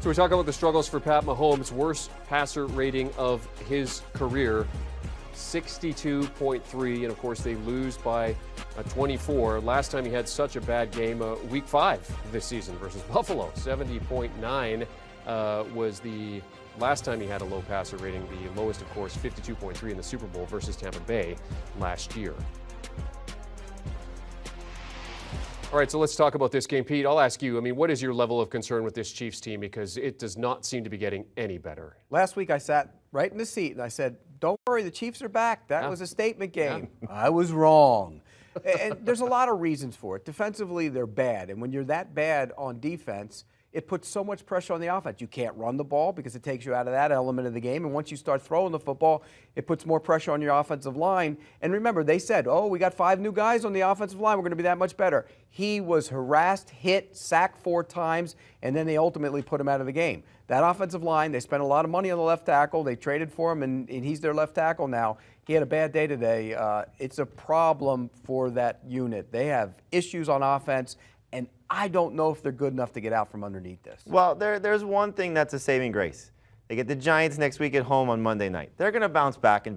So we talk about the struggles for Pat Mahomes, worst passer rating of his career, 62.3, and of course they lose by 24. Last time he had such a bad game, week 5 this season versus Buffalo, 70.9 was the last time he had a low passer rating. The lowest, of course, 52.3 in the Super Bowl versus Tampa Bay last year. All right, so let's talk about this game. Pete, I'll ask you, what is your level of concern with this Chiefs team? Because it does not seem to be getting any better. Last week I sat right in the seat and I said, don't worry, the Chiefs are back. That was a statement game. Yeah. I was wrong. And there's a lot of reasons for it. Defensively, they're bad. And when you're that bad on defense, it puts so much pressure on the offense. You can't run the ball because it takes you out of that element of the game. And once you start throwing the football, it puts more pressure on your offensive line. And remember, they said, we got 5 new guys on the offensive line. We're going to be that much better. He was harassed, hit, sacked 4 times, and then they ultimately put him out of the game. That offensive line, they spent a lot of money on the left tackle. They traded for him, and he's their left tackle now. He had a bad day today. It's a problem for that unit. They have issues on offense. And I don't know if they're good enough to get out from underneath this. Well, there's one thing that's a saving grace. They get the Giants next week at home on Monday night. They're going to bounce back in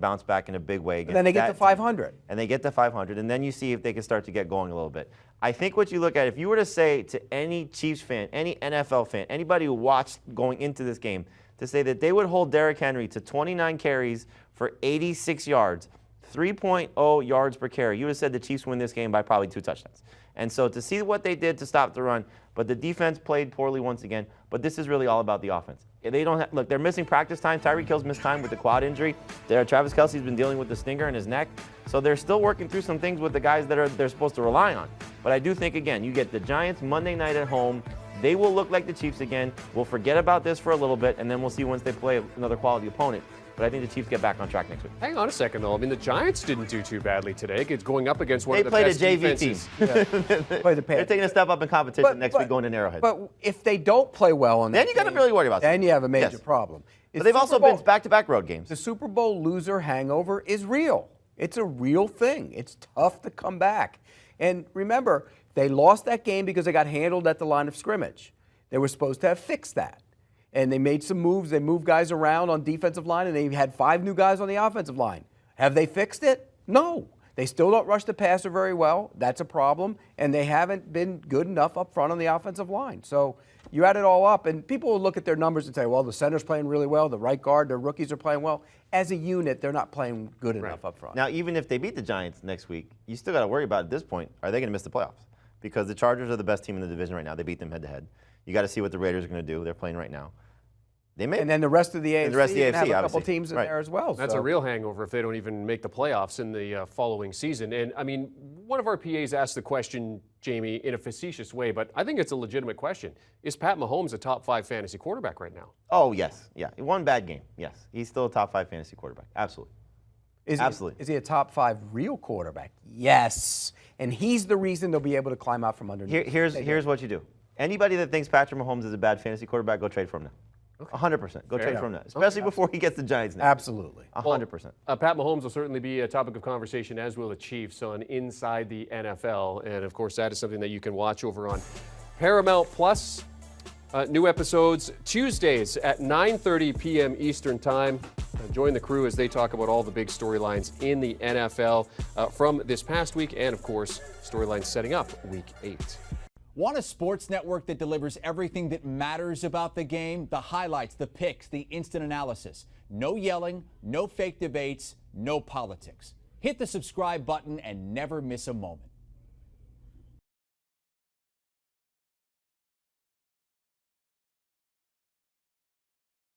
a big way. And then they get to 500. And they get to 500, and then you see if they can start to get going a little bit. I think what you look at, if you were to say to any Chiefs fan, any NFL fan, anybody who watched going into this game, to say that they would hold Derrick Henry to 29 carries for 86 yards, 3.0 yards per carry, you would have said the Chiefs win this game by probably 2 touchdowns. And so to see what they did to stop the run, but the defense played poorly once again. But this is really all about the offense. They don't have, look, they're missing practice time. Tyreek Hill's missed time with the quad injury. Travis Kelce's been dealing with the stinger in his neck. So they're still working through some things with the guys that they're supposed to rely on. But I do think, again, you get the Giants Monday night at home. They will look like the Chiefs again. We'll forget about this for a little bit, and then we'll see once they play another quality opponent. But I think the Chiefs get back on track next week. Hang on a second, though. The Giants didn't do too badly today. It's going up against one of the best defenses. They played a JV team. They're taking a step up in competition next week going to Arrowhead. But if they don't play well on that then you got to really worry about that. Then you have a major problem. But they've also been back-to-back road games. The Super Bowl loser hangover is real. It's a real thing. It's tough to come back. And remember, they lost that game because they got handled at the line of scrimmage. They were supposed to have fixed that. And they made some moves. They moved guys around on defensive line, and they had 5 new guys on the offensive line. Have they fixed it? No. They still don't rush the passer very well. That's a problem. And they haven't been good enough up front on the offensive line. So you add it all up, and people will look at their numbers and say, well, the center's playing really well. The right guard, their rookies are playing well. As a unit, they're not playing good enough up front. Now, even if they beat the Giants next week, you still got to worry about at this point, are they going to miss the playoffs? Because the Chargers are the best team in the division right now. They beat them head-to-head. You got to see what the Raiders are going to do. They're playing right now. And then the rest of the AFC, have a couple teams in there as well. That's a real hangover if they don't even make the playoffs in the following season. And, one of our PAs asked the question, Jamie, in a facetious way, but I think it's a legitimate question. Is Pat Mahomes a top 5 fantasy quarterback right now? Oh, yes. Yeah. One bad game. Yes. He's still a top 5 fantasy quarterback. Absolutely. Absolutely. Is he a top 5 real quarterback? Yes. And he's the reason they'll be able to climb out from underneath. Here's what you do. Anybody that thinks Patrick Mahomes is a bad fantasy quarterback, go trade for him now. 100%. Go trade for him now, especially before he gets the Giants now. Absolutely. 100%. Pat Mahomes will certainly be a topic of conversation, as will the Chiefs, on Inside the NFL. And, of course, that is something that you can watch over on Paramount Plus. New episodes Tuesdays at 9:30 p.m. Eastern Time. Join the crew as they talk about all the big storylines in the NFL from this past week and, of course, storylines setting up Week 8. Want a sports network that delivers everything that matters about the game? The highlights, the picks, the instant analysis. No yelling, no fake debates, no politics. Hit the subscribe button and never miss a moment.